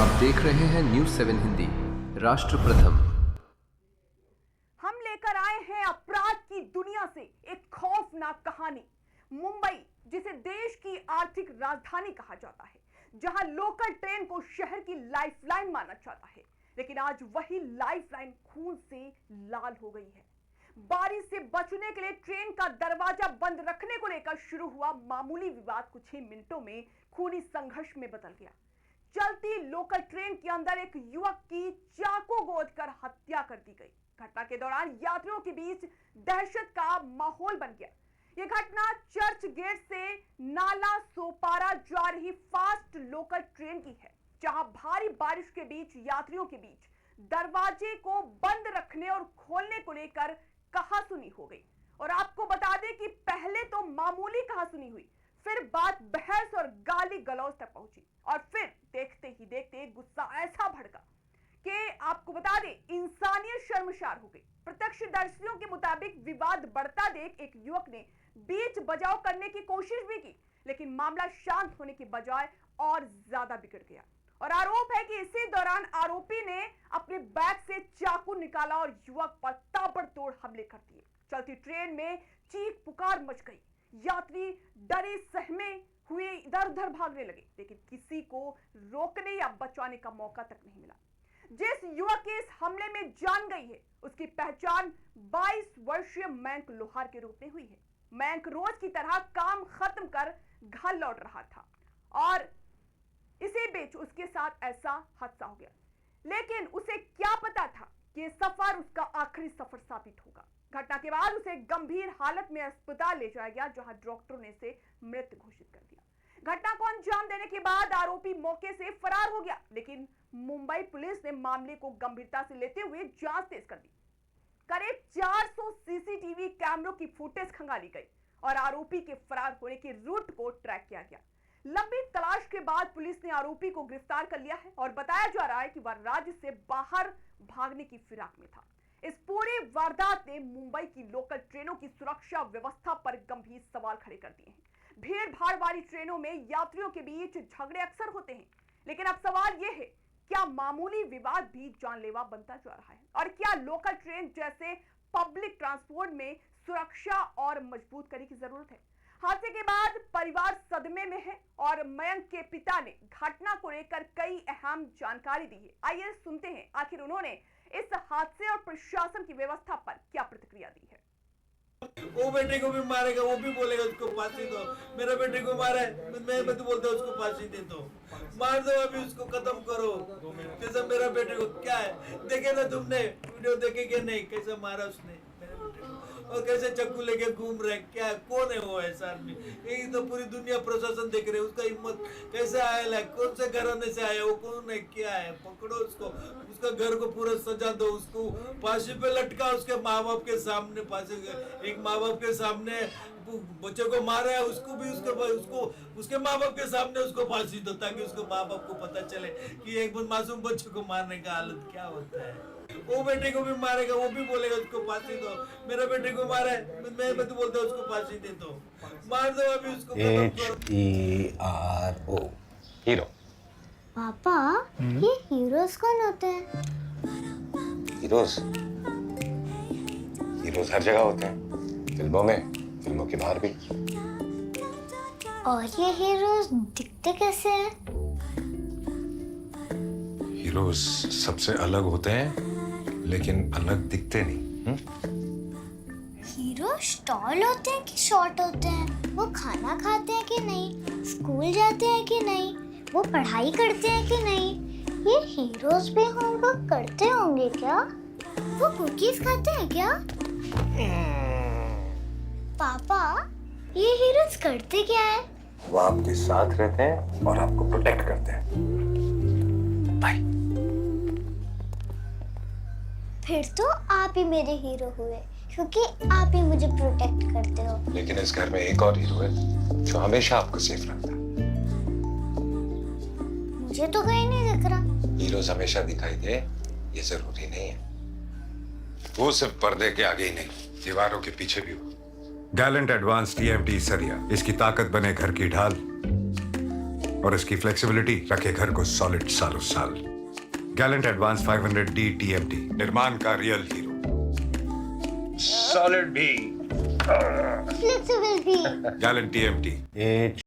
आप देख रहे हैं न्यूज 7 हिंदी। राष्ट्र प्रथम। हम लेकर आए हैं अपराध की दुनिया से एक खौफनाक कहानी। मुंबई, जिसे देश की आर्थिक राजधानी कहा जाता है, जहां लोकल ट्रेन को शहर की लाइफलाइन माना जाता है, लेकिन आज वही लाइफलाइन खून से लाल हो गई है। बारिश से बचने के लिए ट्रेन का दरवाजा बंद रखने को लेकर शुरू हुआ मामूली विवाद कुछ ही मिनटों में खूनी संघर्ष में बदल गया। चलती लोकल ट्रेन के अंदर एक युवक की चाकू गोद कर हत्या कर दी गई। घटना के दौरान यात्रियों के बीच दहशत का माहौल बन गया। यह घटना चर्च गेट से नाला सोपारा जा रही फास्ट लोकल ट्रेन की है, जहां भारी बारिश के बीच यात्रियों के बीच दरवाजे को बंद रखने और खोलने को लेकर कहासुनी हो गई। और आपको बता दें कि पहले तो मामूली कहासुनी हुई, फिर बात बहस और गाली गलौज तक पहुंची, और फिर देखते ही देखते गुस्सा ऐसा भड़का कि आपको बता दें इंसानियत शर्मसार हो गई। प्रत्यक्षदर्शियों के मुताबिक विवाद बढ़ता देख एक युवक ने बीच बचाव करने की कोशिश भी की, लेकिन मामला शांत होने की बजाय और ज्यादा बिगड़ गया। और आरोप है कि इसी दौरान आरोपी ने अपने बैग से चाकू निकाला और युवक पर ताबड़तोड़ हमले कर दिए। चलती ट्रेन में चीख पुकार मच गई। यात्री डरे सहमे हुए इधर उधर भागने लगे, लेकिन किसी को रोकने या बचाने का मौका तक नहीं मिला। जिस युवक की इस हमले में जान गई है, उसकी पहचान 22 वर्षीय मयंक लोहार के रूप में हुई है। मयंक रोज की तरह काम खत्म कर घर लौट रहा था और इसी बीच उसके साथ ऐसा हादसा हो गया। लेकिन उसे क्या पता था कि सफर उसका आखिरी सफर साबित होगा। घटना के बाद उसे गंभीर हालत में अस्पताल ले जाया गया, जहां डॉक्टरों ने इसे मृत घोषित कर दिया। घटना को अंजाम देने के बाद आरोपी मौके से फरार हो गया, लेकिन मुंबई पुलिस ने मामले को गंभीरता से लेते हुए जांच तेज कर दी। करीब 400 सीसीटीवी कैमरों की फुटेज खंगाली गई और आरोपी के फरार होने के रूट को ट्रैक किया गया। लंबी तलाश के बाद पुलिस ने आरोपी को गिरफ्तार कर लिया है और बताया जा रहा है कि वह राज्य से बाहर भागने की फिराक में था। इस पूरी वारदात ने मुंबई की लोकल ट्रेनों की सुरक्षा व्यवस्था पर गंभीर सवाल खड़े कर दिए हैं। भीड़ भाड़ वाली ट्रेनों में यात्रियों के बीच झगड़े अक्सर होते हैं, लेकिन अब सवाल यह है, क्या मामूली विवाद भी जानलेवा बनता जा रहा है? और क्या लोकल ट्रेन जैसे पब्लिक ट्रांसपोर्ट में सुरक्षा और मजबूत करने की जरूरत है? हादसे के बाद परिवार सदमे में है और मयंक के पिता ने घटना को लेकर कई अहम जानकारी दी है। आइए सुनते हैं आखिर उन्होंने इस हादसे और प्रशासन की व्यवस्था पर क्या प्रतिक्रिया दी है। वो बेटे को भी मारेगा, वो भी बोलेगा उसको फांसी दो। मेरे बेटे को मारा है, मैं तो बोलता हूँ उसको फांसी दे दो, मार दो, अभी उसको खत्म करो। कैसा मेरा बेटे को क्या है, देखे ना तुमने वीडियो देखे कि नहीं, कैसा मारा उसने मेरे बेटे को, और कैसे चक्कू लेके घूम रहे, क्या है, कौन है वो ऐसा आदमी? यही तो पूरी दुनिया प्रशासन देख रहे, उसका हिम्मत कैसे आया है, कौन से घराने से आया, वो कौन है, क्या है, पकड़ो उसको, उसका घर को पूरा सजा दो, उसको फांसी पे लटका, उसके माँ बाप के सामने फांसी, एक माँ बाप के सामने बच्चे को मारा है, उसको भी उसके माँ बाप के सामने उसको फांसी दो, ताकि उसको माँ बाप को पता चले कि एक मासूम बच्चे को मारने का हालत क्या होता है। वो बेटे को भी मारेगा, वो भी बोलेगा उसको फांसी दो। मेरे बेटे को मारा है, मैं तो बोलता हूँ उसको फांसी दे दो, मार दो, अभी उसको HERO हीरो। पापा, ये हीरोज कौन होते हैं? हीरोज हर जगह होते हैं, फिल्मों में, फिल्मों के बाहर भी। और ये हीरोज दिखते कैसे हैं? हीरोज सबसे अलग होते हैं, लेकिन अलग दिखते नहीं। हीरो टॉल होते हैं कि शॉर्ट होते हैं? वो खाना खाते हैं कि नहीं? स्कूल जाते हैं कि नहीं? वो पढ़ाई करते हैं कि नहीं? ये हीरोज भी होमवर्क करते होंगे क्या? वो कुकीज खाते हैं क्या? पापा, ये हीरोज करते क्या है? वो आपके साथ रहते हैं और आपको प्रोटेक्ट करते हैं। बाय। फिर तो आप ही मेरे हीरो हुए, क्योंकि आप ही मुझे प्रोटेक्ट करते हो। लेकिन इस घर में एक और हीरो है जो हमेशा आपको सेफ रखता है। मुझे तो कहीं नहीं दिख रहा। हीरोज हमेशा दिखाई दे ये जरूरी नहीं है। वो सिर्फ पर्दे के आगे ही नहीं, दीवारों के पीछे भी हो। गैलेंट एडवांस TMT सरिया, इसकी ताकत बने घर की ढाल। और इसकी फ्लेक्सिबिलिटी रखे घर को सॉलिड सालों साल। गैलेंट एडवांस 500D TMT, निर्माण का रियल हीरो। सॉलिड भी। फ्लेक्सिबल भी। Gallant TMT।